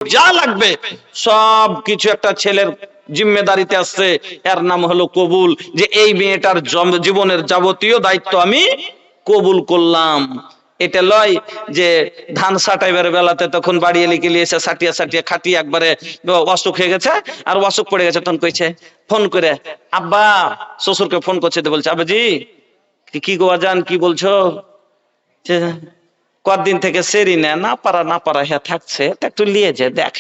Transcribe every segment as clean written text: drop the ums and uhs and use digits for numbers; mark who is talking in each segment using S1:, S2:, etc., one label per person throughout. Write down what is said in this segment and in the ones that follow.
S1: যা লাগবে সব কিছু একটা ছেলের জিম্মেদারিতে আসছে, এর নাম হলো কবুল। যে এই মেয়েটার জীবনের যাবতীয় দায়িত্ব আমি কবুল করলাম। এটা লয় যে ধান সাটাইবার বেলাতে তখন বাড়ি এলে গেলে এসে সাটিয়া সাটিয়া খাটিয়ে একবারে অসুখ হয়ে গেছে, আর অসুখ পড়ে গেছে, তখন কইছে ফোন করে আব্বা, শ্বশুরকে ফোন করছে, তো বলছে আব্বাজি কি গো জান কি বলছো, কদিন থেকে সেরি না পারা হ্যাঁ থাকছে, একটু নিয়ে যে দেখ।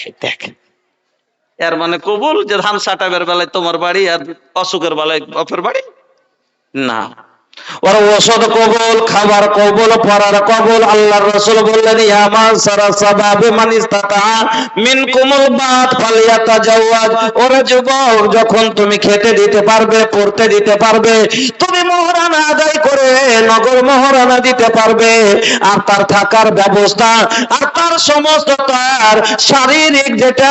S1: এর মানে কবুল যে ধান সাটাবের বেলায় তোমার বাড়ি আর অসুখের বেলায় বাপের বাড়ি না। ওর ওষুধ কবুল, খাবার কবুল, পড়ার কবুল। আল্লাহর রাসূল বললেন ইয়া মাসারা সাবাবে মান ইসতাতা মিনকুমুল বাত ফালিয়াতাজাওয়াজ। ওরে যুবক, যখন তুমি খেতে দিতে পারবে, পড়তে দিতে পারবে, তুমি মোহরানা আদায় করে নগর মোহরানা দিতে পারবে, আর তার থাকার ব্যবস্থা আর তার সমস্ত তার শারীরিক যেটা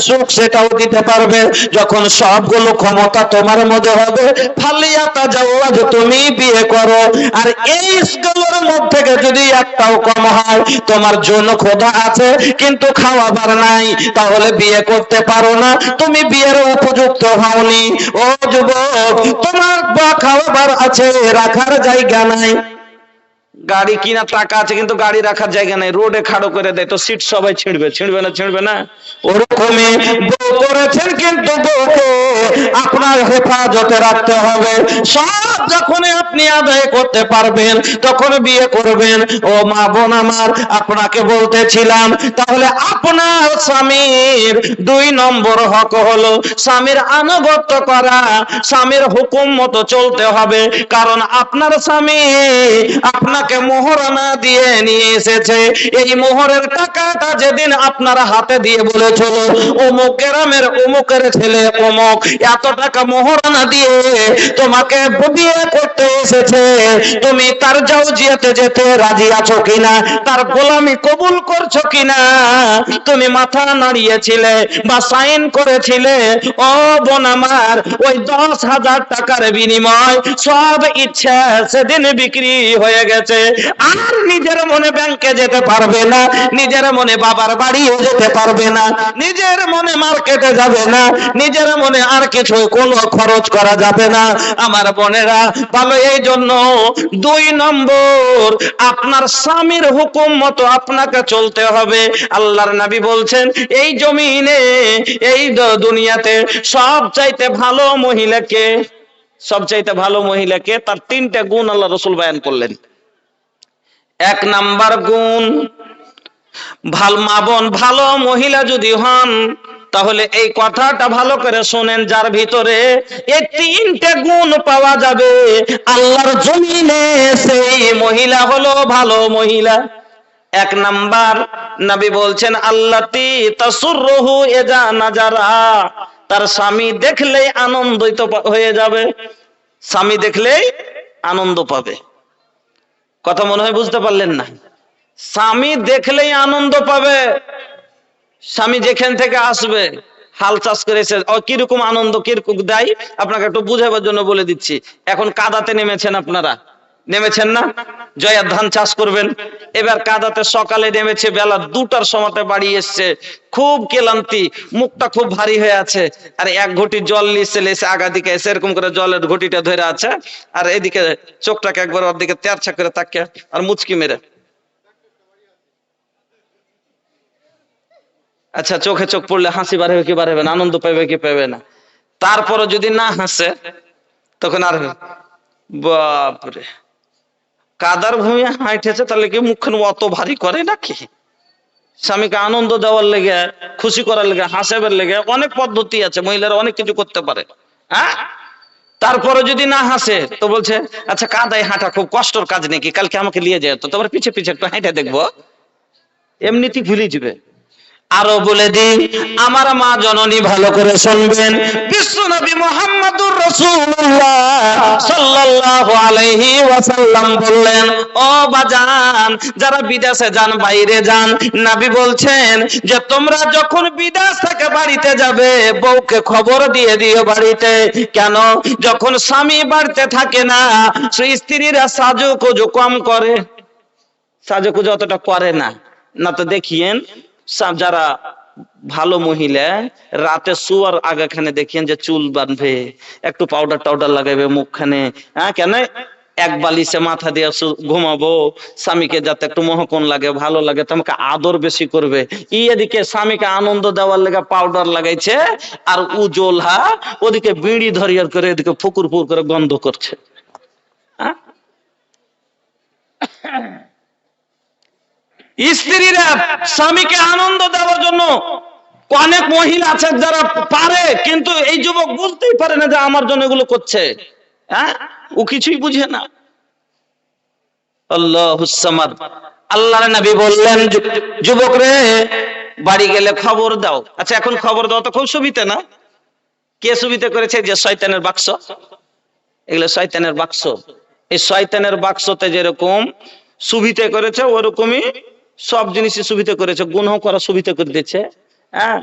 S1: সুখ সেটাও দিতে পারবে, যখন সবগুলো ক্ষমতা তোমার মধ্যে হবে, ফালিয়াতাজাওয়াজ, তুমি বিয়ে করো। আর এই স্কুলের মধ্যে যদি একটাও কম হয়, তোমার জন্য খোদা আছে কিন্তু খাওয়াবার নাই, তাহলে বিয়ে করতে পারো না, তুমি বিয়ের উপযুক্ত হওনি। ও যুবক, তোমার খাওয়াবার আছে, রাখার জায়গা নাই। গাড়ি কিনা টাকা আছে কিন্তু গাড়ি রাখার জায়গা নাই, রোডে খাড়ো করে দেয়, তো সিট সবাই ছিঁড়বে না। ওরকমই বউ করেছেন কিন্তু বউকে আপনার হেফাজতে রাখতে হবে। সব যখন আপনি আদায় করতে পারবেন তখন বিয়ে করবেন। ও মা বোন আমার, আপনাকে বলতেছিলাম, তাহলে আপনার স্বামীর 2 নম্বর হক হলো স্বামীর আনুগত্য করা, স্বামীর হুকুম মতো চলতে হবে। কারণ আপনার স্বামী আপনাকে মোহরানা দিয়ে নিয়ে এসেছে, এই মোহরের টাকাটা যেদিন আপনার হাতে দিয়ে বলেছিল অমুক গ্রামের অমুকের ছেলে অমুক এত টাকা মোহরানা দিয়ে তোমাকে বিয়ে করতে এসেছে, তুমি তার জাওজিয়াতে যেতে রাজি আছো কিনা, তার গোলামি কবুল করছো কিনা, তুমি মাথা নাড়িয়েছিলে বা সাইন করেছিলে, ও বোন আমার, ওই 10,000 টাকার বিনিময় সব ইচ্ছা সেদিন বিক্রি হয়ে গেছে। আর নিজের মনে ব্যাংকে যেতে পারবে না, নিজের মনে বাবার বাড়িও যেতে পারবে না, নিজের মনে মার্কেটে যাবে না, নিজের মনে আর কিছু কোনো খরচ করা যাবে না। আমার বোনেরা ভালো, এই জন্য 2 নম্বর আপনার স্বামীর হুকুম মতো আপনাকে চলতে হবে। আল্লাহর নবী বলছেন এই জমিনে, এই দুনিয়াতে সবচাইতে ভালো মহিলাকে তার 3টা গুণ আল্লাহ রাসূল বয়ান করলেন। 1 নাম্বার গুণ, ভালো মহিলা যদি হন, তাহলে এই কথাটা ভালো করে শোনেন, যার ভিতরে এই 3টে গুণ পাওয়া যাবে আল্লাহর জমিনে, সেই মহিলা হলো ভালো মহিলা। 1 নাম্বার, নবী বলছেন আল্লাতি তাসুররুহু ইজা নাজারা, তার স্বামী দেখলেই আনন্দিত হয়ে যাবে, স্বামী দেখলেই আনন্দ পাবে। কথা মনে হয় বুঝতে পারলেন না? স্বামী দেখলেই আনন্দ পাবে। স্বামী যেখান থেকে আসবে, হাল চাষ করেছে, কিরকম আনন্দ কিরকম দেয় আপনাকে একটু বুঝাবার জন্য বলে দিচ্ছি। এখন কাদাতে নেমেছেন না, জয়ার ধান চাষ করবেন, এবার কাদাতে সকালে নেমেছে, বেলা 2টার সময়তে বাড়ি এসছে, খুব ক্লান্তি, মুখটা খুব ভারী হয়ে আছে, আর 1 ঘটি জল নিচ্ছে, আগা দিকে এসে এরকম করে জলের ঘটিটা ধরে আছে, আর এদিকে চোখটাকে একবার ওর দিকে তেরছা করে তাকিয়ে আর মুচকি মেরে, আচ্ছা চোখে চোখ পড়লে হাসি বার হবে কি বার হবে না, আনন্দ পাবে কি পাবে না। তারপরে যদি না হাসে তখন আর বাপরে, কাদার ভূমি হাঁটেছে, তাহলে কি মুখখান অত ভারী করে নাকি? স্বামীকে আনন্দ দেওয়ার লেগে, খুশি করার লেগে, হাসাবার লেগে অনেক পদ্ধতি আছে, মহিলারা অনেক কিছু করতে পারে। হ্যাঁ, তারপরে যদি না হাসে তো বলছে আচ্ছা কাদায় হাঁটা খুব কষ্টের কাজ নাকি, কালকে আমাকে নিয়ে যায়, তো তোমার পিছে পিছে একটু হাঁটে দেখবো, এমনিতেই ভুলে যাবে। আরো বলে দিই, আমার মা জননী ভালো করে শুনবেন, বিশ্বনবী মুহাম্মদুর রাসূলুল্লাহ সাল্লাল্লাহু আলাইহি ওয়াসাল্লাম বললেন, ও বাজান, যারা বিদেশে যান, বাইরে যান, নবী বলছেন যে তোমরা যখন বিদেশ থেকে বাড়িতে যাবে, বউকে খবর দিয়ে দিও বাড়িতে। কেন? যখন স্বামী বাড়িতে থাকে না, স্ত্রীরা সাজুগুজু কম করে, সাজুগুজু অতটা করে না। না তো দেখিয়েন যারা ভালো মহিলা রাতে শুয়ার আগেখানে দেখেন যে চুল বাঁধবে, একটু পাউডার টাউডার লাগাবে মুখখানে, হ্যাঁ কেন এক বালিশে মাথা দিয়ে ঘুমাবো, স্বামীকে যাতে একটু মহকন লাগে, ভালো লাগে, তোমাকে আদর বেশি করবে। এদিকে স্বামীকে আনন্দ দেওয়ার লেগে পাউডার লাগাইছে, আর উজোলহা ওদিকে বিড়ি ধরিয়ার করে এদিকে ফুকুর ফুকুর করে গন্ধ করছে। স্ত্রীরা স্বামীকে আনন্দ দেওয়ার জন্য, অনেক মহিলা আছে যারা পারে, কিন্তু এই যুবক বুঝতেই পারে না যে আমার জন্য এগুলো করছে। হ্যাঁ, ও কিছুই বুঝে না। আল্লাহুস সামাদ। আল্লাহর নবী বললেন, যুবক রে বাড়ি গেলে খবর দাও। আচ্ছা, এখন খবর দাও তো খুব সুবিধা না? কে সুবিধা করেছে? যে শয়তানের বাক্স, এগুলো শয়তানের বাক্স। এই শয়তানের বাক্সতে যেরকম সুবিধা করেছে, ওরকমই সব জিনিসই সুবিধা করেছে। গুনাহ করা সুবিধা করে দিয়েছে। হ্যাঁ,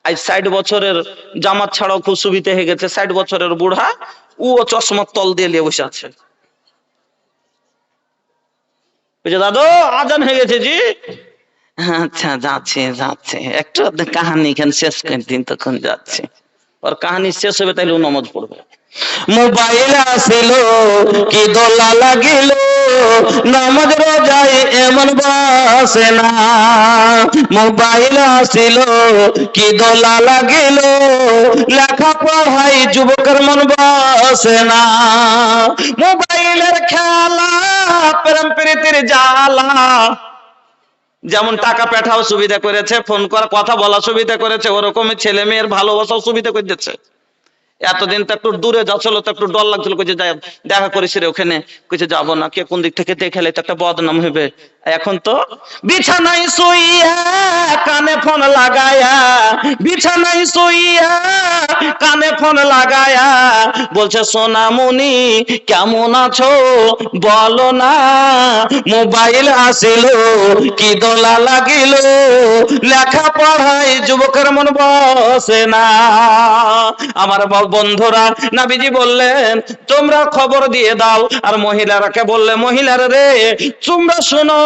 S1: আজ 60 বছরের জামাত ছাড়াও খুব সুবিধা হয়ে গেছে। 60 বছরের বুড়া ও চশমার তল দিয়ে নিয়ে বসে আছে। দাদু আজান হয়ে গেছে জি। আচ্ছা যাচ্ছে যাচ্ছে, একটু কাহানি এখানে শেষ করে দিন, তখন যাচ্ছে। ওর কাহানি শেষ হবে তাইলে ও নামাজ পড়বে। মোবাইল আসিল কি দোলা লাগিল, নামাজ রোজায় এমন বসে না। মোবাইল আসিল কি দোলা লাগিল, লেখা পড়াই যুবকের মন বসে না। মোবাইলের খেলা, প্রেম প্রীতির জ্বালা, যেমন টাকা পাঠাও সুবিধা করেছে, ফোন করা কথা বলা সুবিধা করেছে, ওরকমই ছেলে মেয়ের ভালোবাসাও সুবিধা করে দিচ্ছে। এতদিন তো একটু দূরে যাচ্ছিল, তো একটু ডর লাগছিল, কইছে দেখা করেছি রে ওখানে, কইছে যাবো না, কে কোন দিক থেকে দেখালে তো একটা বদনাম হবে। এখন তো বিছানায় শুইয়া কানে ফোন লাগায়া, বিছানায় শুইয়া কানে ফোন লাগায়া বলছে সোনামণি কেমন আছো বলো না। মোবাইল আসিল কি দোলা লাগিল, লেখা পড়াই যুবকের মন বসে না। আমার বন্ধুরা, নবীজি বললেন তোমরা খবর দিয়ে দাও। আর মহিলারাকে বললে, মহিলারা রে তোমরা শোনো,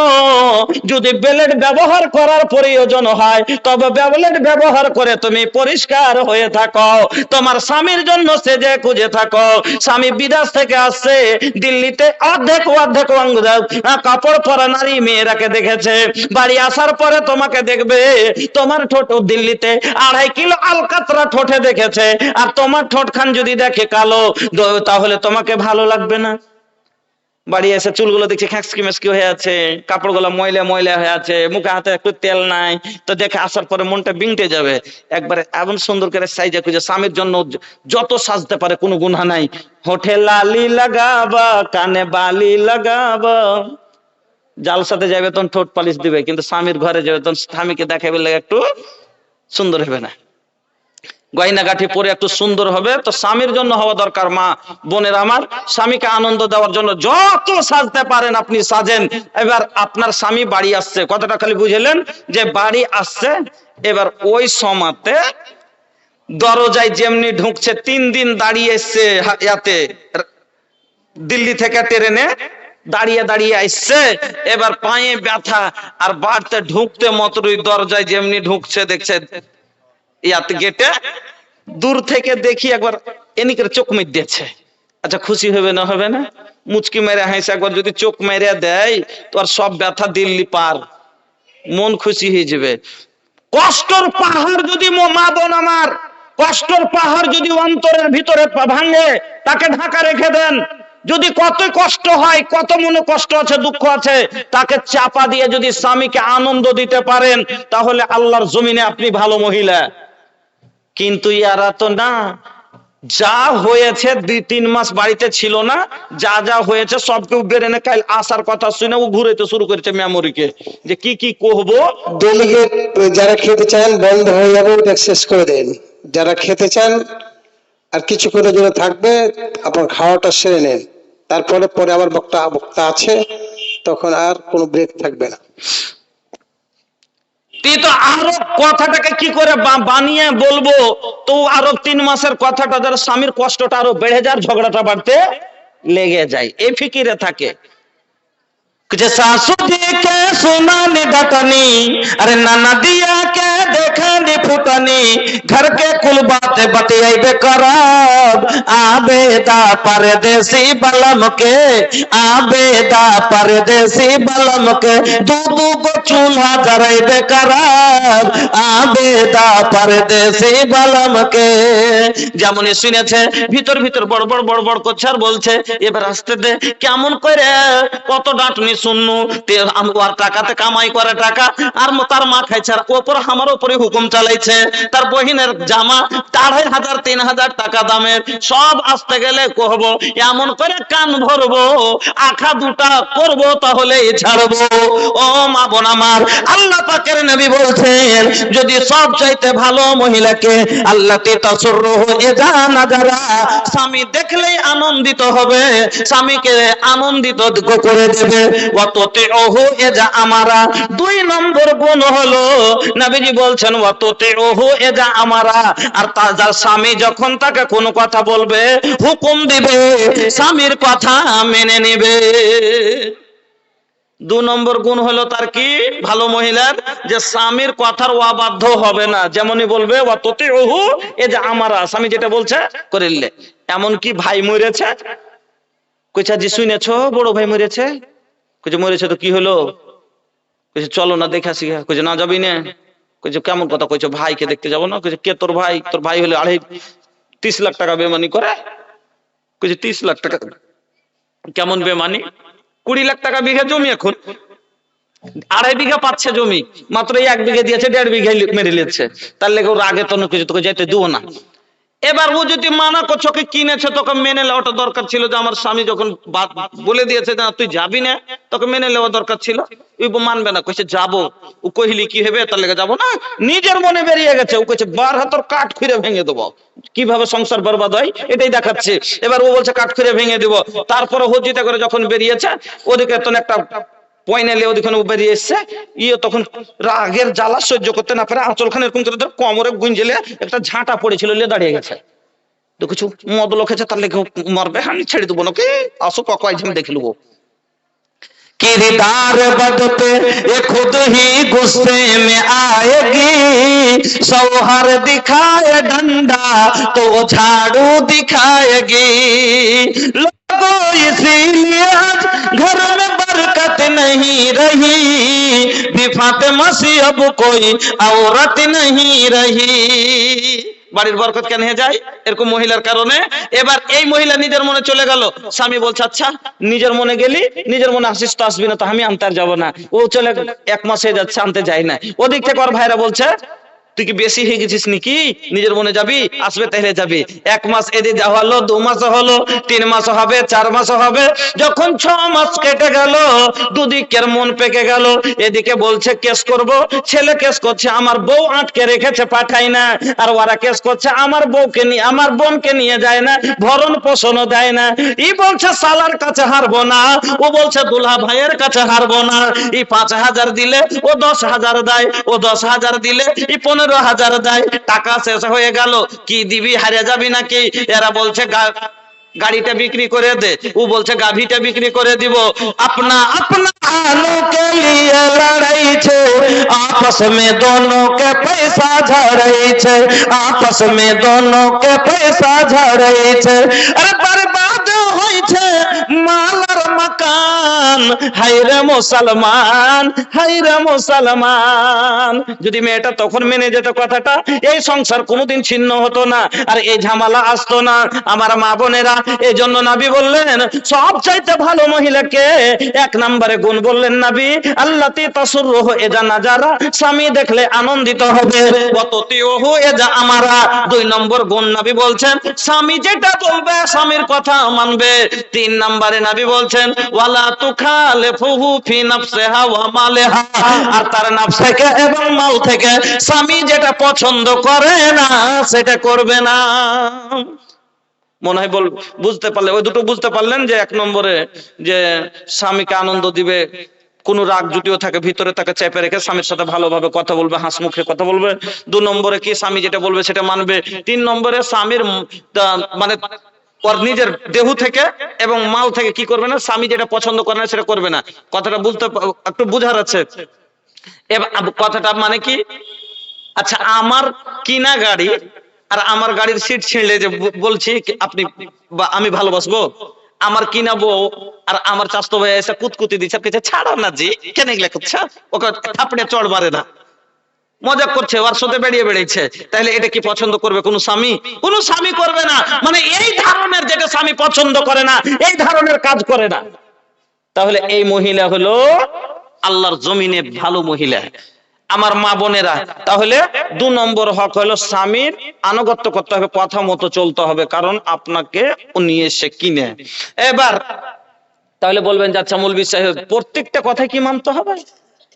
S1: যদি ব্লেড ব্যবহার করার প্রয়োজন হয় তবে ব্লেড ব্যবহার করে তুমি পরিষ্কার হয়ে থাকো, তোমার স্বামীর জন্য সেজে খুঁজে থাকো। স্বামী বিদেশ থেকে আসছে, দিল্লিতে অর্ধেক কাপড় পরা নারী মেয়েরাকে দেখেছে, বাড়ি আসার পরে তোমাকে দেখবে, তোমার ঠোঁট দিল্লিতে 2.5 কিলো আলকাতরা ঠোঁটে দেখেছে, আর তোমার ঠোঁট খান যদি দেখে কালো, তাহলে তোমাকে ভালো লাগবে না। বাড়ি এসে চুলগুলো দেখছে খ্যাঁচকি মেচকি হয়ে আছে, কাপড়গুলো ময়লা ময়লা হয়ে আছে, মুখে হাতে একটু তেল নাই, তো দেখে আসার পরে মনটা বিংটে যাবে। একবারে এমন সুন্দর করে সাইজে খুঁজে, স্বামীর জন্য যত সাজতে পারে কোনো গুনাহ নাই। হোঠে লালি লাগাবা, কানে বালি লাগাবা, জালসাতে যাবে তখন ঠোঁট পালিশ দিবে, কিন্তু স্বামীর ঘরে যাবে তখন স্বামীকে দেখাবে লাগে একটু সুন্দর হবে না, গয়নাগাঠি পরে একটু সুন্দর হবে। তো স্বামীর জন্য হওয়া দরকার। মা বোনের আমার, স্বামীকে আনন্দ দেওয়ার জন্য যত সাজতে পারেন আপনি সাজেন। এবার আপনার স্বামী বাড়ি আসছে, কথাটা খালি বুঝলেন যে বাড়ি আসছে। এবার ওই সময়তে দরজায় যেমনি ঢুকছে, 3 দিন দাঁড়িয়ে এসছে, ইয়াতে দিল্লি থেকে ট্রেনে দাঁড়িয়ে দাঁড়িয়ে আসছে, এবার পায়ে ব্যথা, আর বাড়িতে ঢুকতে মাত্রই দরজায় যেমনি ঢুকছে দেখছে ইয়াতে গেটে, দূর থেকে দেখি একবার এনিকে চোখ মেরে দিয়েছে। আচ্ছা খুশি হবে না হবে না? মুচকি মেরে হাসে একবার যদি চোখ মেরে দেয়, তো আর সব ব্যথা দিল্লি পার, মন খুশি হয়ে যাবে। কষ্টর পাহাড় যদি মা বোন আমার, কষ্টর পাহাড় যদি অন্তরের ভিতরে ভাঙে, তাকে ঢাকা রেখে দেন। যদি কত কষ্ট হয়, কত মনে কষ্ট আছে, দুঃখ আছে, তাকে চাপা দিয়ে যদি স্বামীকে আনন্দ দিতে পারেন, তাহলে আল্লাহর জমিনে আপনি ভালো মহিলা। কিন্তু ইয়ারা তো না, যা হয়েছে 2-3 মাস বাড়িতে ছিল না, যা যা হয়েছে সব কেউ বেরেনে কাল আসার কথা শুনে ও ঘুরেতে শুরু করেছে মেমোরিকে, যে কি কি করবো।
S2: ডেলিগেট যারা খেতে চান বন্ধ হয়ে যাবে, ওটা শেষ করে দেন। যারা খেতে চান আর কিছুক্ষণের জন্য থাকবে, আপনার খাওয়াটা সেরে নেন, তারপরে পরে আবার বক্তা আছে, তখন আর কোনো ব্রেক থাকবে না।
S1: তো আরো কথাটাকে কি করে বানিয়ে বলবো, তো আরো 3 মাসের কথাটা যারা স্বামীর কষ্টটা আরো বেড়ে যায়, ঝগড়াটা বাড়তে লেগে যায়, এই ফিকিরে থাকে। कुछ सासू जी के सुनानी डटनी, अरे नाना दिया के देखनी फुटनी, घर के कुल बातें बतियाइबे करब, आबेदा परदेसी बलम के, आबेदा परदेसी बलम के, दू दू गो चूल्हा जराइबे करब, आबेदा परदेसी बलम के। যেমনই শুনেছে ভিতর ভিতর বড় বড় বড় বড় করছে আর বলছে এবার আসতে দে, কেমন করে কত ডাঁটনি শুননু, আর টাকাতে কামাই করে টাকা, আর তার মা খাইছে, আর ওপর আমার উপরে হুকুম চালাইছে, তার বহিনের জামা 2500 3000 টাকা দামের, সব আসতে গেলে কহব এমন করে কান ভরবো, আখা দুটা করবো তাহলেই ছাড়বো। ও মা বোন আমার, আল্লাহ পাকের নবী বলছেন যদি সব চাইতে ভালো মহিলাকে আল্লাহ তাসুররুহু ইযা নাজারা, স্বামী দেখলেই আনন্দিত হবে, স্বামীকে আনন্দিত করে দেবে, ওয়াতুতিউহু ইযা আমারা। 2 নম্বর গুণ হলো নবীজি বলছেন ওয়াতুতিউহু ইযা আমারা, আর যার স্বামী যখন তাকে কোনো কথা বলবে, হুকুম দিবে, স্বামীর কথা মেনে নেবে। 2 নম্বর গুণ হলো তার কি, ভালো মহিলার, যে স্বামীর কথার অবাধ্য হবে না, যেমনই বলবে ওয়াতুতিউহু ইযা আমারা, স্বামী যেটা বলছে করে নিলে। এমন কি ভাই মরেছে, কইছা জি শুনেছো বড় ভাই মরেছে, কইছে মরেছে তো কি হলো, কইছে চলো না দেখে আসি, কইছে না যাবি না, কইছে কেমন কথা, কইছে ভাইকে দেখতে যাবো না, কইছে কে তোর ভাই, তোর ভাই হলে 30 লাখ টাকা বেমানি করে, কইছে 30 লাখ টাকা কেমন বেমানি, 20 লাখ টাকা বিঘা জমি, এখন 2.5 বিঘা পাচ্ছে জমি, মাত্র 1 বিঘা দিয়েছে, 1.5 বিঘা মেরে নিচ্ছে, তার লেগে ওর আগে তো কিছু তোকে যেতে দিও না। এবার ও যদি মানা করছো কি কিনেছে, তোকে মেনে নেওয়াটা দরকার ছিল, যে আমার স্বামী যখন বলে দিয়েছে না তুই যাবি না, তোকে মেনে নেওয়া দরকার ছিল, ওই মানবে না, কইছে যাবো, ও কইলি কি হবে, তার লেগে যাবো না, নিজের মনে বেরিয়ে গেছে, ও কইছে 12 হাতের কাঠ খুঁড়ে ভেঙে দেবো, কিভাবে সংসার বরবাদ হয় এটাই দেখাচ্ছে। এবার ও বলছে কাঠ খুঁড়ে ভেঙে দিব, তারপরে হজ্জিতা করে যখন বেরিয়েছে, ওদিকে তো একটা পয়নালে ওদিকে বেরিয়ে এসছে, তখন রাগের জ্বালা সহ্য করতে না পারে আঁচলখানে এরকম করে কোমরে গুঞ্জেলে একটা ঝাঁটা পড়েছিল, দাঁড়িয়ে গেছে, দেখছো মদ লোকেছে, তার লেগে মরবে, আমি ছেড়ে দেবো নাকি, আসো ককাই আমি দেখে নেবো। किरदार बदते ये खुद ही गुस्से में आएगी, सौहर दिखाए डंडा तो झाड़ू दिखाएगी, लोगों इसीलिए आज घर में बरकत नहीं रही, फातिमा सी अब कोई औरत नहीं रही। বাড়ির বরকত কেন হয়ে যায় এরকম মহিলার কারণে। এবার এই মহিলা নিজের মনে চলে গেল, স্বামী বলছে আচ্ছা নিজের মনে গেলি, নিজের মনে আসিস তো আসবি না, তো আমি আনতে আর যাবো না, ও চলে 1 মাস হয়ে যাচ্ছে আনতে যাই না, ওদিক থেকে ওর ভাইরা বলছে তুই কি বেশি হয়ে গেছিস নাকি, নিজের মনে যাবি, আসবে তাহলে যাবি। 1 মাস এদিকে হলো, 2 মাস হলো, 3 মাস হবে, 4 মাস হবে, যখন 6 মাস কেটে গেল, দুদিকের মন পেকে গেল, এদিকে বলছে কেস করব, ছেলে কেস করছে আমার বউ আটকে রেখেছে পাঠাই না, আর ওরা কেস করছে আমার বউকে নিয়ে, আমার বোনকে নিয়ে যায় না, ভরণ পোষণও দেয় না, ই বলছে সালার কাছে হারবো না, ও বলছে দুলহা ভাইয়ের কাছে হারবো না, ই 5000 দিলে ও 10,000 দেয়, ও 10,000 দিলে ই 15,000 দেয়, টাকা শেষ হয়ে গেল, কি দিবি, হারিয়ে যাবি নাকি, এরা বলছে গাড়িটা বিক্রি করে দে, ও বলছে গাভীটা বিক্রি করে দিব, अपना अपना आनों के लिए लड़ाई छे, आपस में दोनों के पैसा झड़ाई छे, आपस में दोनों के पैसा झड़ाई छे, अरे बर्बाद होई छे माल और मकान, हाय रे मुसलमान, हाय रे मुसलमान। যদি মেয়েটা তখন মেনে যেত কথাটা, এই সংসার কোনোদিন ছিন্ন হতো না, আর এই ঝামেলা আসতো না। আমার মা বোনেরা, এই জন্য নবী বললেন সবচাইতে ভালো মহিলাকে 1 নম্বরে গুণ বললেন নবী, আল্লাতি তাসুররুহু ইযা নাজারা, স্বামী দেখলে আনন্দিত হবে, ওয়াতুতিউহু ইযা আমারা। 2 নম্বর গুণ নবী বলছেন স্বামী যেটা বলবে স্বামীর কথা মানবে। 3 নম্বরে নবী বলছেন ওয়ালা তুখালিফুহু ফি নাফসিহা ওয়া মালিহা, আর তার নফস থেকে এবং মাল থেকে স্বামী যেটা পছন্দ করে না সেটা করবে না। মনে হয় বুঝতে পারলে, ওই দুটো বুঝতে পারলেন যে 1 নম্বরে যে স্বামীকে আনন্দ দিবে, কোন রাগ জুটিও থাকে ভিতরে তাকে চেপে রেখে স্বামীর সাথে ভালোভাবে কথা বলবে, হাসিমুখে কথা বলবে। 2 নম্বরে কি স্বামী যেটা বলবে সেটা মানবে। 3 নম্বরে স্বামীর মানে ওর নিজের দেহ থেকে এবং মাল থেকে কি করবে না, স্বামী যেটা পছন্দ করে না সেটা করবে না। কথাটা বলতে একটু বুঝার আছে। এবার কথাটা মানে কি, আচ্ছা আমার কিনা গাড়ি আর আমার গাড়ির সিট ছিঁড়লে যে বলছি আপনি বা আমি ভালোবাসবো, আমার কিনা বউ আর আমার চাস্তো ভাই এসে কুতকুতি দিচ্ছে, কিছু ছাড়ো না জি, কেন এগুলা করছে, ওকে থাপড়ে চড় মারে না, মজা করছে, ওর সাথে বেরিয়ে বেড়েছে, তাহলে এটা কি পছন্দ করবে কোনো স্বামী? কোনো স্বামী করবে না। মানে এই ধরনের যেটা স্বামী পছন্দ করে না, এই ধরনের কাজ করে না। তাহলে এই মহিলা হলো আল্লাহর জমিনে ভালো মহিলা, আমার মা বোনেরা। তাহলে 2 নম্বর হক হলো স্বামীর আনুগত্য করতে হবে, কথা মতো চলতে হবে, কারণ আপনাকে উনি এসে কিনে। এবার তাহলে বলবেন যে আচ্ছা মৌলভী সাহেব প্রত্যেকটা কথা কি মানতে হবে?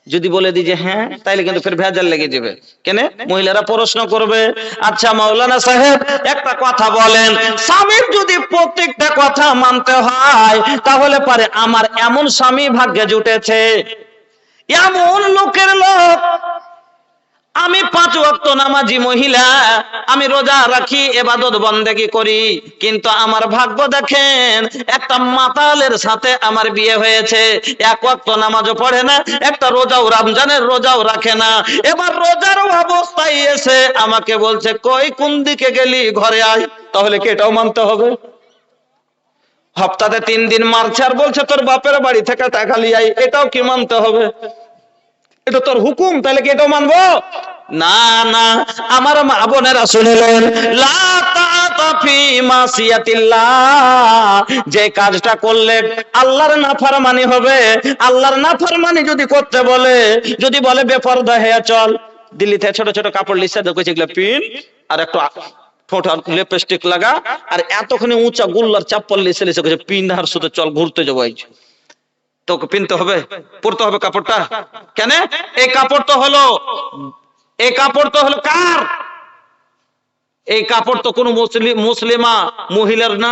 S1: যদি বলে দিই যে হ্যাঁ, তাইলে কিন্তু ফের ভেজাল লেগে যাবে। কেন? মহিলারা প্রশ্ন করবে, আচ্ছা মাওলানা সাহেব একটা কথা বলেন, স্বামীর যদি প্রত্যেকটা কথা মানতে হয় তাহলে পারে আমার এমন স্বামী ভাগ্যে জুটেছে, এমন লোকের লোক, আমি 5 ওয়াক্ত নামাজি মহিলা, আমি রোজা রাখি, ইবাদত বন্দেগী করি, কিন্তু আমার ভাগ্য দেখেন একটা মাতালের সাথে আমার বিয়ে হয়েছে, 1 ওয়াক্ত নামাজও পড়ে না, একটা রোজাও রমজানের রোজাও রাখে না। এবার রোজার অবস্থায় এসে আমাকে বলছে কই কোন দিকে গেলি, ঘরে আয়। তাহলে কি এটাও মানতে হবে? সপ্তাহে 3 দিন মারছে আর বলছে তোর বাপের বাড়ি থেকে টাকা লিয়ে আয়, এটাও কি মানতে হবে? এটা তোর হুকুম, তাহলে কি এটাও মানবো? না না, আমার মা বোনেরা শুনলেন, লা তাআতা ফি মাসিয়াতিল্লাহ, যে কাজটা করলে আল্লাহর নাফরমানি হবে, আল্লাহর নাফরমানি যদি করতে বলে, যদি বলে বেপরদা হয়ে চল, দিল্লিতে ছোট ছোট কাপড় লিখছে দেখো যেগুলো পিন আর একটু ঠোঁট আর লিপস্টিক লাগা, আর এতখানি উঁচা গুল্লার চাপ্পল লিখে লিখে পিন আর শুধু চল ঘুরতে যাবো, তোকে পিনতে হবে, পরতে হবে কাপড়টা। কেন? এই কাপড় তো হলো, এই কাপড় তো হলো কার? এই কাপড় তো কোনো মুসলিমা মহিলার না,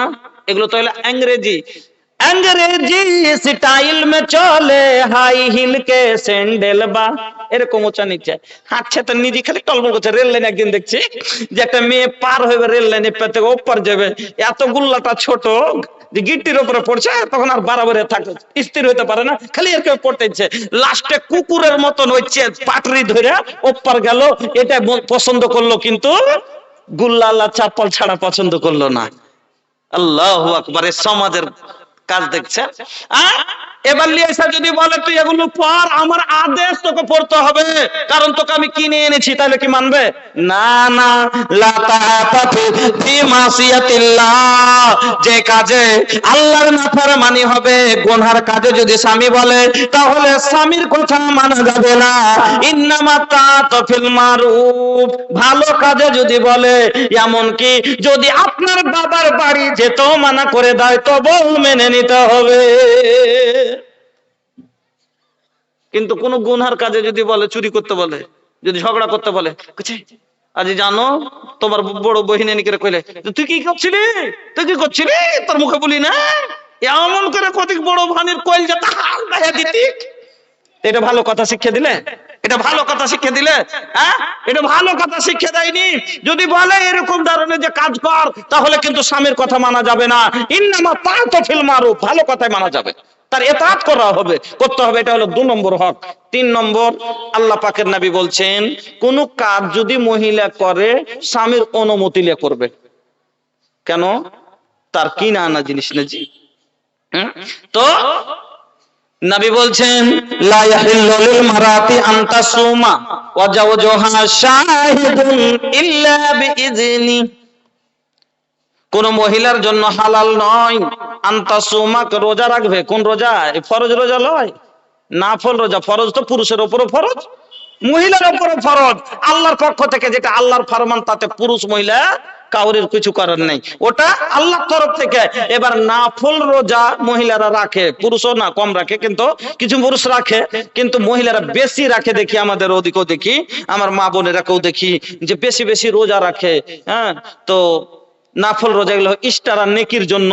S1: এগুলো তো হলো ইংরেজি, अंग्रेजी स्टाइल में चले हाई हिल के স্যান্ডেল বা এরকম উঁচা নিচে হাঁটছে, তো নিজে খালি টলমল করছে। রেল লাইনে একদিন দেখছি যে একটা মেয়ে পার হয়ে রেল লাইনে পেতে ওপর যাবে, এত গুল্লাটা ছোট যে গিট্টির উপরে পড়ছে, তখন আর বারাবারে থাকে স্থির হইতে পারে না, খালি এর কেউ পড়তে ইচ্ছে, লাস্টে কুকুরের মতন হচ্ছে পাটরি ধরে ওপর গেল। এটা পছন্দ করলো, কিন্তু গুল্লা চাপ্পল ছাড়া পছন্দ করলো না। আল্লাহু আকবার, সমাজের কাজ দেখছে। এবার লিয়েসা যদি বলে তুই এগুলো পর, আমার আদেশ তোকে পড়তে হবে, কারণ তোকে আমি কিনে এনেছি, তাহলে কি মানবে? না না, লা তাআতা ফি মাসিয়াতিল্লাহ, যে কাজে আল্লাহর নাফরমানি হবে, গুনার কাজে যদি স্বামী বলে তাহলে স্বামীর কথা মানা যাবে না। ইন্নামা তাআতা ফিল মারুফ, ভালো কাজে যদি বলে, এমন কি যদি আপনার বাবার বাড়ি যেতেও মানা করে দেয় তবুও মেনে নিতে হবে। কিন্তু কোন গুনহার কাজে যদি বলে, চুরি করতে বলে, যদি ঝগড়া করতে বলে, আজ জানো তোমার বড় বহিনী নিকে কইলে তুই কি করছিলি, তুই কি করছিলি, তোর মুখে বলি না, এমন করে কতিক বড় ভানির কইল যে হাল গায়ে দিতি। এটা ভালো কথা শিক্ষা দিলে? এটা ভালো কথা শিক্ষা দিলে? হ্যাঁ, এটা ভালো কথা শিক্ষা দেয়নি। যদি বলে এরকম ধরনের যে কাজ কর, তাহলে কিন্তু স্বামীর কথা মানা যাবে না। ইন্নামা তাআতা ফিল মারুফ, ভালো কথাই মানা যাবে, তার ইতাআত করা হবে, করতে হবে। এটা হলো 2 নম্বর হক। 3 নম্বর, আল্লাহ পাকের নবী বলছেন কোন কাজ যদি মহিলা করে স্বামীর অনুমতি নিয়ে করবে। কেন? তার কিনা আনা জিনিস না জি। তো নবী বলছেন লা ইয়াহিল্লু লিল মারাতি আন তাসুমা ওয়া জাওজুহা শাহিদুন ইল্লা বিইজনি, কোন মহিলার জন্য হালাল নয় আন তাসুমা, রোজা রাখবে। কোন রোজা? ফরজ রোজা নয়, নাফল রোজা। ফরজ তো পুরুষের উপরও ফরজ, মহিলার উপরও ফরজ। আল্লাহর পক্ষ থেকে যেটা আল্লাহর ফরমান, তাতে পুরুষ মহিলা কাউরের কিছু করার নেই, ওটা আল্লাহর তরফ থেকে। এবার নাফল রোজা মহিলারা রাখে, পুরুষও না কম রাখে, কিন্তু কিছু পুরুষ রাখে, কিন্তু মহিলারা বেশি রাখে। দেখি আমাদের ওদিকেও দেখি, আমার মা বোনেরাকেও দেখি যে বেশি বেশি রোজা রাখে। হ্যাঁ, তো নাফল রোজা গুলো ইস্টার আর নেকির জন্য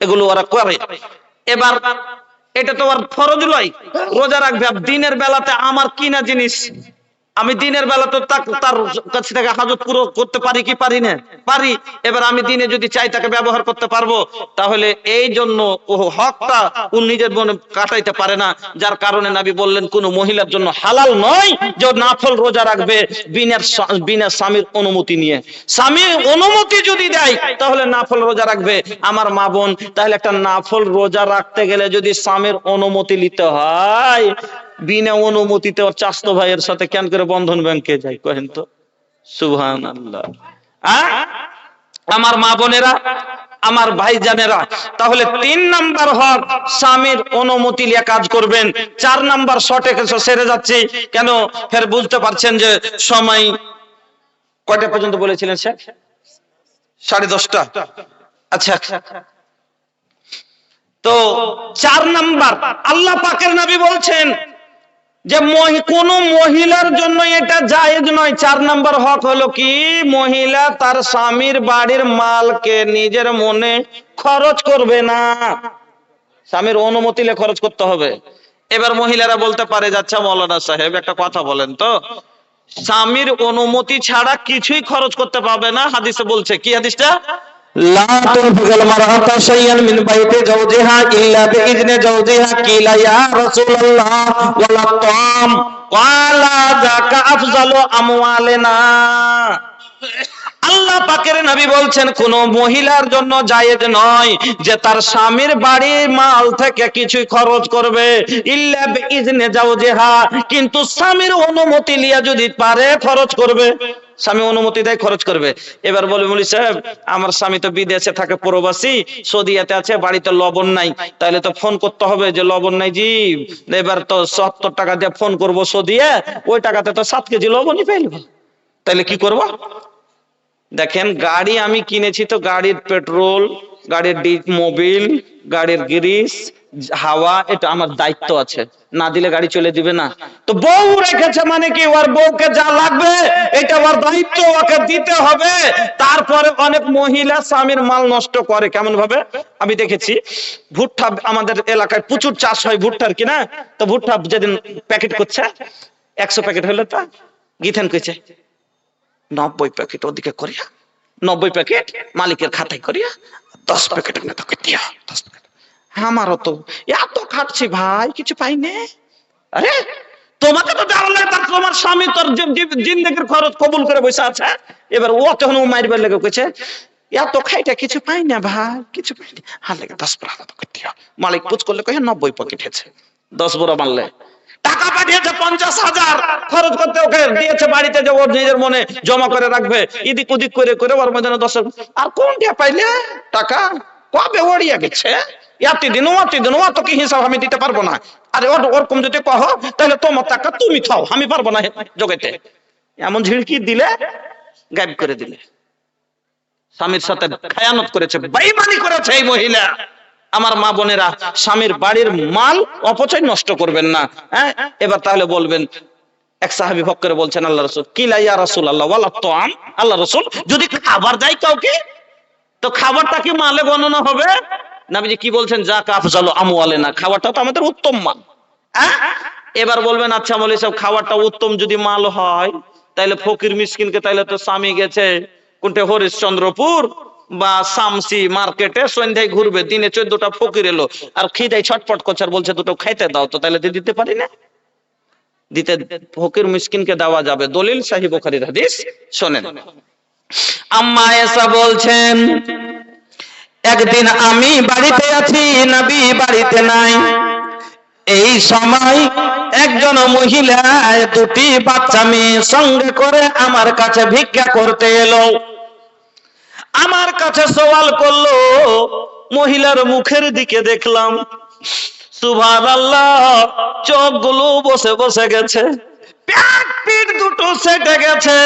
S1: এগুলো ওরা করে। এবার এটা তো আর ফরজ নয়, রোজা রাখবে। দিনের বেলাতে আমার কিনা জিনিস আমি দিনের বেলা তো তার কাছ থেকে হাজত পুরো করতে পারি কি পারি না? পারি। এবার আমি দিনে যদি চাই তাকে ব্যবহার করতে পারবো, তাহলে এই জন্য ও হকটা ও নিজের মনে কাটাইতে পারে না, যার কারণে নবী বললেন কোন মহিলার জন্য হালাল নয় যে নাফল রোজা রাখবে বিনা স্বামীর অনুমতি নিয়ে। স্বামীর অনুমতি যদি দেয় তাহলে নাফল রোজা রাখবে। আমার মা বোন, তাহলে একটা নাফল রোজা রাখতে গেলে যদি স্বামীর অনুমতি নিতে হয়, বিনা অনুমতিতে ওর চাচতো ভাইয়ের সাথে কেন করে বন্ধন ব্যাংকে যায় কহেন তো? সুবহানাল্লাহ। আমার মা বোনেরা, আমার ভাইজানেরা, তাহলে 3 নাম্বার হক স্বামীর অনুমতি নিয়ে কাজ করবেন। 4 নাম্বার শর্টে সেরে যাচ্ছি কেন, ফের বুঝতে পারছেন যে সময় কয়টা পর্যন্ত বলেছিলেন স্যার? 10:30। আচ্ছা, তো 4 নাম্বার আল্লাহ পাকের নবী বলছেন যে কোন মহিলার জন্য এটা জায়েজ নয়। 4 নাম্বার হক হলো কি, মহিলা তার স্বামীর বাড়ির মালকে নিজের মনে খরচ করবে না, স্বামীর অনুমতি নিয়ে খরচ করতে হবে। এবার মহিলারা বলতে পারে, যাচ্ছে মৌলানা সাহেব একটা কথা বলেন তো, স্বামীর অনুমতি ছাড়া কিছুই খরচ করতে পারবে না, হাদিসে বলছে। কি হাদিসটা? লা তুনফিকুল মারআতু শাইআন মিন বাইতি যাওজিহা ইল্লা বিইজনি যাওজিহা। কিলা ইয়া রাসূলুল্লাহ ওয়ালা তাম ক্বালা যাকা আফজালু আমওয়ালিনা। আল্লাহ পাকের নবী বলছেন কোন মহিলার জন্য জায়েজ নয় যে তার স্বামীর বাড়ির মাল থেকে কিছু খরচ করবে, ইল্লা বিইজনি যাওজিহা, কিন্তু স্বামীর অনুমতি নিয়ে যদি পারে খরচ করবে, স্বামী অনুমতি দেয় খরচ করবে। এবার বলে, মৌলী সাহেব আমার স্বামী তো বিদেশে থাকে, প্রবাসী, সৌদিয়াতে আছে, বাড়িতে লবণ নাই, তাহলে তো ফোন করতে হবে যে লবণ নাই জি, এবার তো 70 টাকা দিয়ে ফোন করবো সৌদিয়া, ওই টাকাতে তো 7 কেজি লবণই পাইল, তাহলে কি করব? দেখেন, গাড়ি আমি কিনেছি তো গাড়ির পেট্রোল, গাড়ির মোবিল, গাড়ির গ্রিস, হাওয়া, এটা আমার দায়িত্ব আছে, না দিলে গাড়ি চলে দিবে না। তো বউ রেখেছে মানে কি, ওর বউকে যা লাগবে এটা ওর দায়িত্ব, ওকে দিতে হবে। তারপরে অনেক মহিলা স্বামীর মাল নষ্ট করে। কেমন ভাবে? আমি দেখেছি, ভুট্টা আমাদের এলাকায় প্রচুর চাষ হয় ভুট্টার, কিনা, তো ভুট্টা যেদিন প্যাকেট করছে 100 প্যাকেট হলে তো গিথেন কইছে 90 প্যাকেট ওদিকে করিয়া, 90 প্যাকেট মালিকের খাতায় করিয়া 10 প্যাকেটের নেতা দিয়া 10 প্যাকেট। আমারও তো এত খাটছি ভাই, কিছু পাইনে। আরে তোমাকে তো দেওয়া লাগে, তার তোমার স্বামী তোর জিন্দেগির খরচ কবুল করে বসে আছে। এবার ও তখন ও মারবার লেগে কইছে এত খাইটা কিছু পাই না ভাই, কিছু পাই না, হার লেগে 10 প্যাকেট দিয়া। মালিক পুজ করলে কহে 90 প্যাকেট হয়েছে, 10 বড় মানলে টাকা পাঠিয়েছে 50,000 খরচ করতে, ওকে দিয়েছে বাড়িতে যে ওর নিজের মনে জমা করে রাখবে, এদিক ওদিক করে করে ওর মধ্যে 10। আর কোনটা পাইলে টাকা কবে ওড়িয়া গেছে, এতদিন অত কি হিসাব আমি দিতে পারবো না। আরে ওরকম যদি কহ তাহলে তোমার টাকা তুমি খাও, আমি পারবো না জগতে। এমন ঝিড়কি দিলে, গায়েব করে দিলে। স্বামীর সাথে খায়ানত করেছে, বেঈমানি করেছে এই মহিলা। আমার মা বোনেরা, স্বামীর বাড়ির মাল অপচয় নষ্ট করবেন না। হ্যাঁ, এবার তাহলে বলবেন, এক সাহাবী ভক্ত করে বলছেন আল্লাহ রাসূল, কিলা ইয়া রাসূলুল্লাহ ওয়ালা তাম, আল্লাহ রাসূল যদি খাবার দেয় কাউকে, তো খাবারটা কি মালে গণনা হবে? নবীজি কি বলছেন, যাকা আফজালু আমওয়ালিনা, খাবারটা তো আমাদের উত্তম মাল। এবার বলবেন, আচ্ছা মৌলী সাহেব খাবারটা উত্তম যদি মাল হয়, তাহলে ফকির মিসকিনকে, তাহলে তো স্বামী গেছে কোনটা হরিশ্চন্দ্রপুর বা শামসি মার্কেটে, সন্ধ্যায় ঘুরবে, দিনে 14টা ফকির এলো আর খিদায় ছটফট করছে, আর বলছে দুটো খাইতে দাও, তো তাহলে দিতে পারি না? দিতে, ফকির মিসকিনকে দেওয়া যাবে। দলিল সহিহ বুখারীর হাদিস, শোনেন। আম্মা আয়েশা বলছেন, একদিন আমি বাড়িতে আছি, নবী বাড়িতে নাই। এই সময় একজন মহিলা 2টি বাচ্চা মেয়ে সঙ্গে করে আমার কাছে ভিক্ষা করতে এলো। আমার কাছে সওয়াল করলো, মহিলার মুখের দিকে দেখলাম, সুবহানাল্লাহ, চোখগুলো বসে বসে গেছে, পিঠ দুটো সেটে গেছে,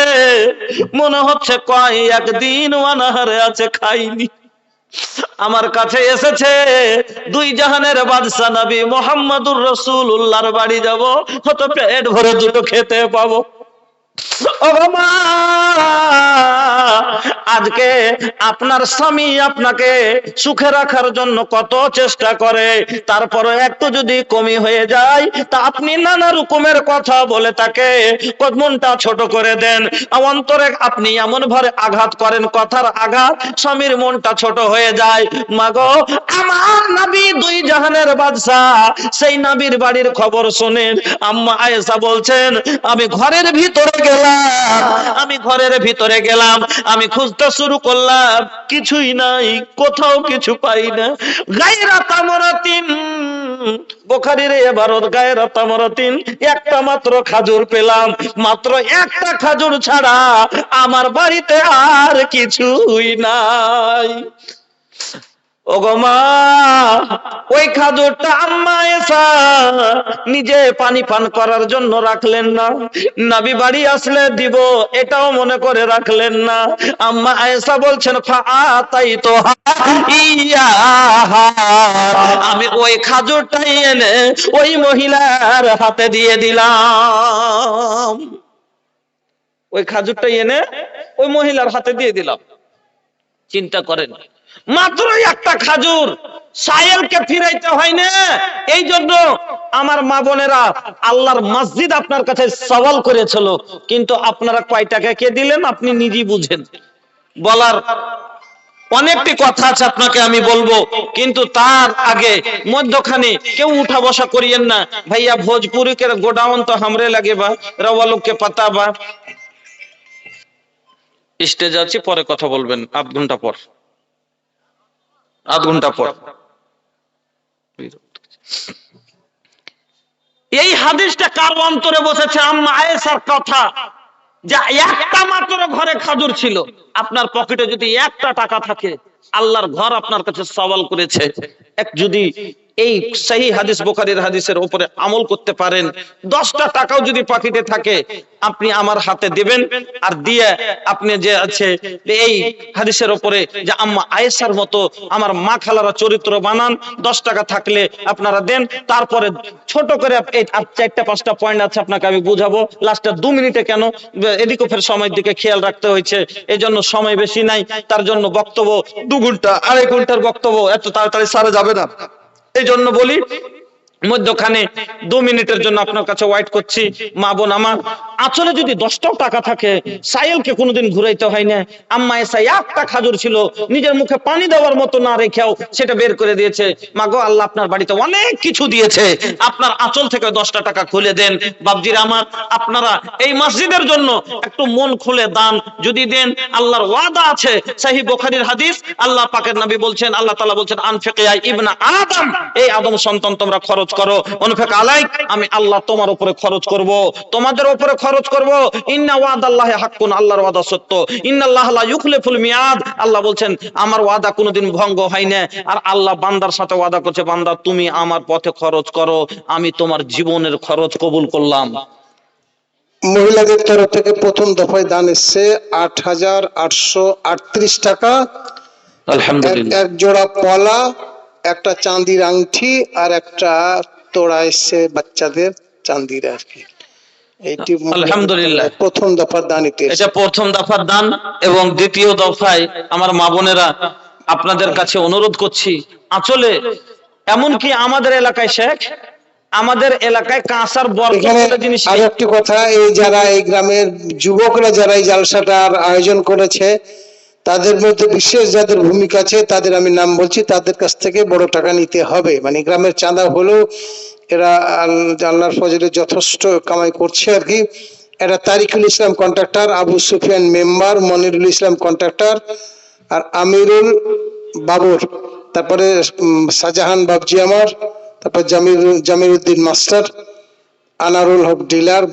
S1: মনে হচ্ছে কয়েকদিন অনাহারে আছে, খাইনি। আমার কাছে এসেছে, 2 জাহানের বাদশা নবী মুহাম্মদুর রাসূলুল্লাহর বাড়ি যাব, হয়তো পেট ভরে দুটো খেতে পাবো। ও মা, আজকে আপনার স্বামী আপনাকে সুখে রাখার জন্য কত চেষ্টা করে, তারপরে একটু যদি কমি হয়ে যায় তা আপনি নানা রকমের কথা বলে তাকে মনটা ছোট করে দেন, অন্তরে আপনি এমন ভাবে আঘাত করেন, কথার আঘাত স্বামীর মনটা ছোট হয়ে যায়। মাগো, আমার নবী দুই জাহানের বাদশা, সেই নবীর বাড়ির খবর শুনেন আম্মা আয়েশা বলছেন, আমি ঘরের ভিতরে গেলাম, আমি খুঁজতে শুরু করলাম, কিছুই নাই, কোথাও কিছু পাই না। গায়রা তামরাতিন, বুখারীর ইবারত গায়রা তামরাতিন, একটা মাত্র খাজুর পেলাম, মাত্র একটা খাজুর ছাড়া আমার বাড়িতে আর কিছুই নাই। ওগো মা, ওই খাজুরটা আম্মা আয়েশা নিজে পানি পান করার জন্য রাখলেন না, নবী বাড়ি আসলে দিব এটাও মনে করে রাখলেন না। আম্মা আয়েশা বলছেন, ফাআতাইতুহা ইয়াহা, আমি ওই খাজুরটাই এনে ওই মহিলার হাতে দিয়ে দিলাম, ওই খাজুরটাই এনে ওই মহিলার হাতে দিয়ে দিলাম। চিন্তা করেন, মাত্র একটা খাজুর, সায়েলকে ফিরাইতে হয় না। এই জন্য আমার মা বোনেরা, আল্লাহর মসজিদ আপনার কাছে সওয়াল করেছিল, কিন্তু আপনারা কয় টাকা কে দিলেন আপনি নিজেই বুঝেন। বলার অনেকটি কথা আছে আপনাকে আমি বলবো, কিন্তু তার আগে মধ্যখানে কেউ উঠা বসা করিয়েন না। ভাইয়া ভোজপুরি के गोडाउन तो हमरे लगे बा, रवा लोग के पता बा। স্টেজ আছে, পরে কথা বলবেন আধ ঘন্টা পর। এই হাদিসটা কার অন্তরে বসেছে? আম্মা আয়েশার কথা, যে একটা মাত্র ঘরে খাজুর ছিল। আপনার পকেটে যদি একটা টাকা থাকে, আল্লাহর ঘর আপনার কাছে সওয়াল করেছে, এক যদি এই সহি হাদিস বুখারীর হাদিসের উপরে আমল করতে পারেন, 10টা টাকাও যদি পকেটে থাকে আপনি আমার হাতে দিবেন, আর দিয়ে আপনি যে আছে এই হাদিসের উপরে যে আম্মা আয়েশার মতো আমার মা খালারা চরিত্র বানান, 10 টাকা থাকলে আপনারা দেন। তারপরে ছোট করে এই 4-5টা পয়েন্ট আছে আপনাকে আমি বুঝাবো, লাস্টে 2 মিনিটে কেন, এদিকে ফের সময়ের দিকে খেয়াল রাখতে হয়েছে, এই জন্য সময় বেশি নাই, তার জন্য বক্তব্য 2 ঘন্টা 2.5 ঘন্টার বক্তব্য এত তাড়াতাড়ি সারা যাবে না, এই জন্য বলি মধ্যখানে 2 মিনিটের জন্য আপনার কাছে ওয়েট করছি। মা বোন আমার, আসলে যদি 10টাও টাকা থাকে, সাইলকে কোনোদিন ঘুরাইতে হয় না। আম্মা আয়েশা একটা খাজুর ছিল, নিজের মুখে পানি দেওয়ার মতো না রেখেও সেটা বের করে দিয়েছে। মাগো, আল্লাহ আপনার বাড়িতে অনেক কিছু দিয়েছে, আপনার আঁচল থেকে 10টা টাকা খুলে দেন। বাপজিরা আমার, আপনারা এই মসজিদের জন্য একটু মন খুলে দান যদি দেন, আল্লাহর ওয়াদা আছে, সহিহ বুখারীর হাদিস, আল্লাহ পাকের নবী বলছেন, আল্লাহ তাআলা বলছেন, আনফিকিয়া ইবনা আদম, এই আদম সন্তান তোমরা খরচ করো, উনফিক আলাইক, আমি আল্লাহ তোমার উপরে খরচ করব, তোমাদের উপরে খরচ করব। ইন্না ওয়াদাল্লাহি হাক্কুন, আল্লাহর ওয়াদা সত্য। ইন্নাল্লাহ লা ইউখলিফুল মিয়াদ, আল্লাহ বলছেন আমার ওয়াদা কোনোদিন ভঙ্গ হয় না। আর আল্লাহ বান্দার সাথে ওয়াদা করছে, বান্দা তুমি আমার পথে খরচ করো, আমি তোমার জীবনের খরচ কবুল করলাম।
S2: মহিলাদের তরফ থেকে প্রথম দফায় দান এসছে 8,838 টাকা।
S1: আলহামদুলিল্লাহ।
S2: এক জোড়া পলা, একটা চাঁদির আংটি, আর একটা তোড়া এসছে বাচ্চাদের চাঁদির আর কি। এইটি
S1: আলহামদুলিল্লাহ
S2: প্রথম দফার দান।
S1: এটা প্রথম দফার দান। এবং দ্বিতীয় দফায় আমার মা বোনেরা আপনাদের কাছে অনুরোধ করছি, আসলে এমনকি আমাদের এলাকায় শেখ, আমাদের এলাকায় কাঁসার বরকত জিনিস।
S2: আর একটি কথা, এই যারা এই গ্রামের যুবকরা যারা এই জালসাটার আয়োজন করেছে, তাদের মধ্যে বিশেষ যাদের ভূমিকা আছে তাদের আমি নাম বলছি, তাদের কাছ থেকে বড় টাকা নিতে হবে। মানে গ্রামের চাঁদা হলেও এরা আল্লাহর ফজলে যথেষ্ট কামাই করছে আর কি। এটা তারিকুল ইসলাম কন্ট্রাক্টর, আবু সুফিয়ান মেম্বার, মনিরুল ইসলাম কন্ট্রাক্টর, আর আমিরুল বাবুর, তারপরে শাহজাহান বাবজি আমার, তারপর জামিরুদ্দিন মাস্টার, আনারুল হক ডিলার।